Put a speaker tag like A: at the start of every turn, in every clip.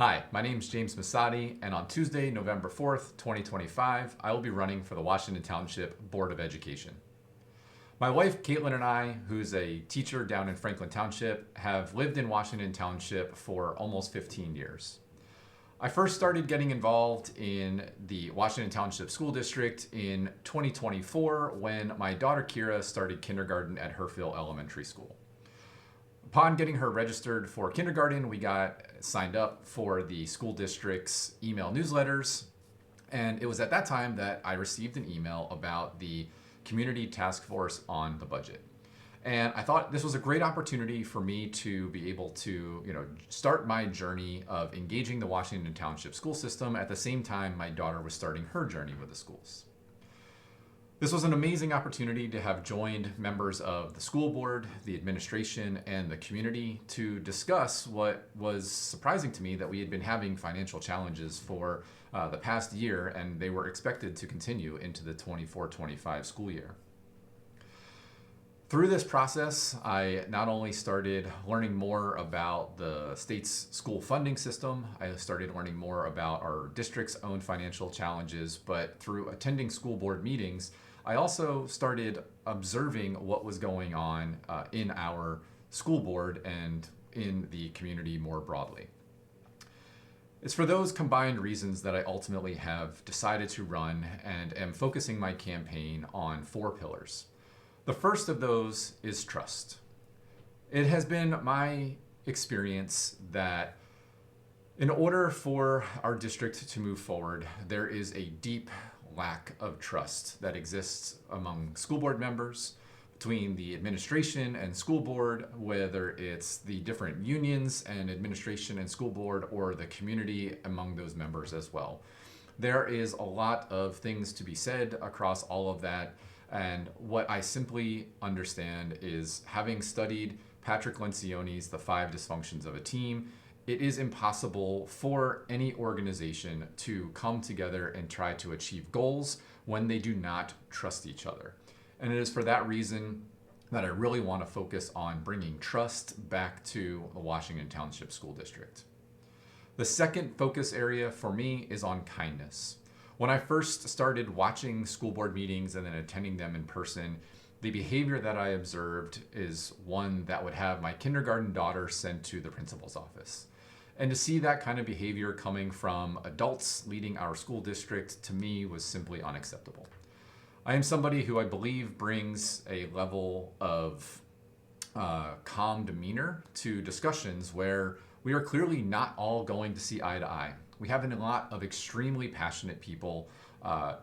A: Hi, my name is James Masadi, and on Tuesday, November 4th, 2025, I will be running for the Washington Township Board of Education. My wife, Caitlin, and I, who's a teacher down in Franklin Township, have lived in Washington Township for almost 15 years. I first started getting involved in the Washington Township School District in 2024 when my daughter Kira started kindergarten at Herfield Elementary School. Upon getting her registered for kindergarten, we got signed up for the school district's email newsletters. And it was at that time that I received an email about the Community Task Force on the budget. And I thought this was a great opportunity for me to be able to, start my journey of engaging the Washington Township school system at the same time my daughter was starting her journey with the schools. This was an amazing opportunity to have joined members of the school board, the administration, and the community to discuss what was surprising to me, that we had been having financial challenges for the past year, and they were expected to continue into the 24-25 school year. Through this process, I not only started learning more about the state's school funding system, I started learning more about our district's own financial challenges, but through attending school board meetings, I also started observing what was going on in our school board and in the community more broadly. It's for those combined reasons that I ultimately have decided to run and am focusing my campaign on 4 pillars. The first of those is trust. It has been my experience that in order for our district to move forward, there is a deep lack of trust that exists among school board members, between the administration and school board, whether it's the different unions and administration and school board, or the community among those members as well. There is a lot of things to be said across all of that, and what I simply understand is, having studied Patrick Lencioni's The 5 Dysfunctions of a Team, it is impossible for any organization to come together and try to achieve goals when they do not trust each other. And it is for that reason that I really want to focus on bringing trust back to the Washington Township School District. The second focus area for me is on kindness. When I first started watching school board meetings and then attending them in person, the behavior that I observed is one that would have my kindergarten daughter sent to the principal's office. And to see that kind of behavior coming from adults leading our school district, to me, was simply unacceptable. I am somebody who I believe brings a level of calm demeanor to discussions where we are clearly not all going to see eye to eye. We have a lot of extremely passionate people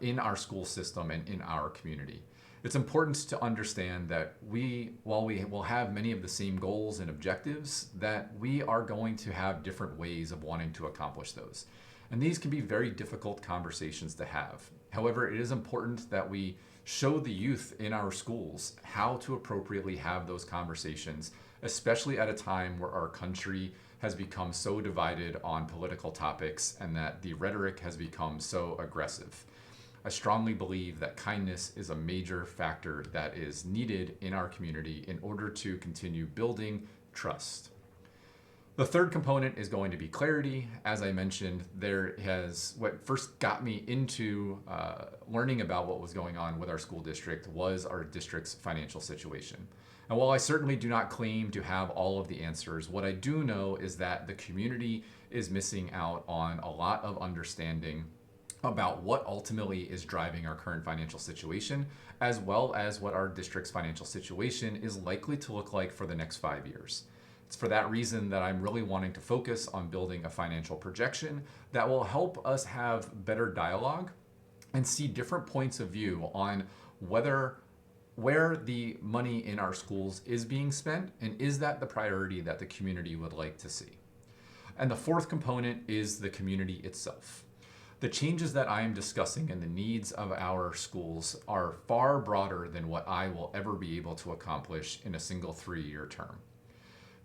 A: in our school system and in our community. It's important to understand that while we will have many of the same goals and objectives, that we are going to have different ways of wanting to accomplish those. And these can be very difficult conversations to have. However, it is important that we show the youth in our schools how to appropriately have those conversations, especially at a time where our country has become so divided on political topics and that the rhetoric has become so aggressive. I strongly believe that kindness is a major factor that is needed in our community in order to continue building trust. The third component is going to be clarity. As I mentioned, what first got me into learning about what was going on with our school district was our district's financial situation. And while I certainly do not claim to have all of the answers, what I do know is that the community is missing out on a lot of understanding about what ultimately is driving our current financial situation, as well as what our district's financial situation is likely to look like for the next 5 years. It's for that reason that I'm really wanting to focus on building a financial projection that will help us have better dialogue and see different points of view on where the money in our schools is being spent, and is that the priority that the community would like to see. And the fourth component is the community itself. The changes that I am discussing and the needs of our schools are far broader than what I will ever be able to accomplish in a single 3-year term.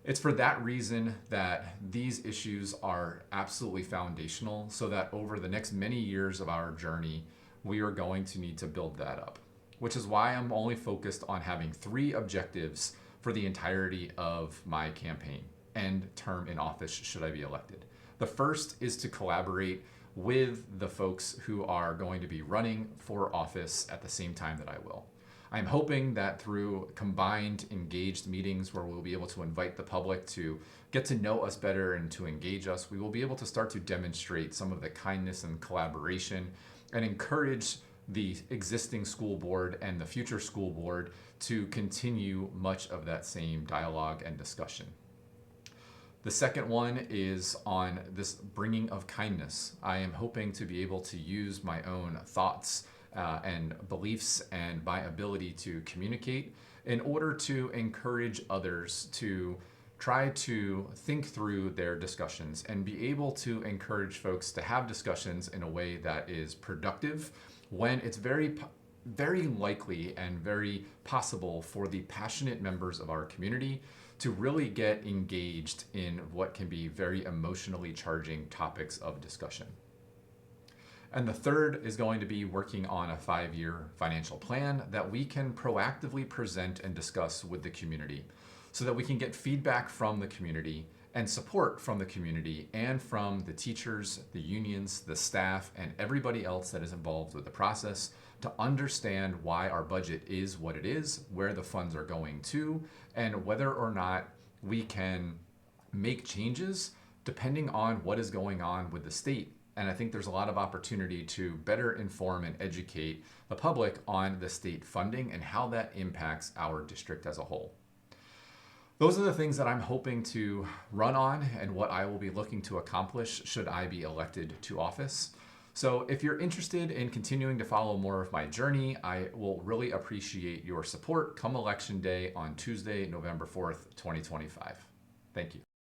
A: It's for that reason that these issues are absolutely foundational, so that over the next many years of our journey, we are going to need to build that up. Which is why I'm only focused on having 3 objectives for the entirety of my campaign and term in office should I be elected. The first is to collaborate with the folks who are going to be running for office at the same time that I will. I'm hoping that through combined engaged meetings where we'll be able to invite the public to get to know us better and to engage us, we will be able to start to demonstrate some of the kindness and collaboration and encourage the existing school board and the future school board to continue much of that same dialogue and discussion. The second one is on this bringing of kindness. I am hoping to be able to use my own thoughts and beliefs and my ability to communicate in order to encourage others to try to think through their discussions and be able to encourage folks to have discussions in a way that is productive when it's very likely and very possible for the passionate members of our community to really get engaged in what can be very emotionally charging topics of discussion. And the third is going to be working on a 5-year financial plan that we can proactively present and discuss with the community so that we can get feedback from the community and support from the community and from the teachers, the unions, the staff, and everybody else that is involved with the process to understand why our budget is what it is, where the funds are going to, and whether or not we can make changes depending on what is going on with the state. And I think there's a lot of opportunity to better inform and educate the public on the state funding and how that impacts our district as a whole. Those are the things that I'm hoping to run on and what I will be looking to accomplish should I be elected to office. So if you're interested in continuing to follow more of my journey, I will really appreciate your support come Election Day on Tuesday, November 4th, 2025. Thank you.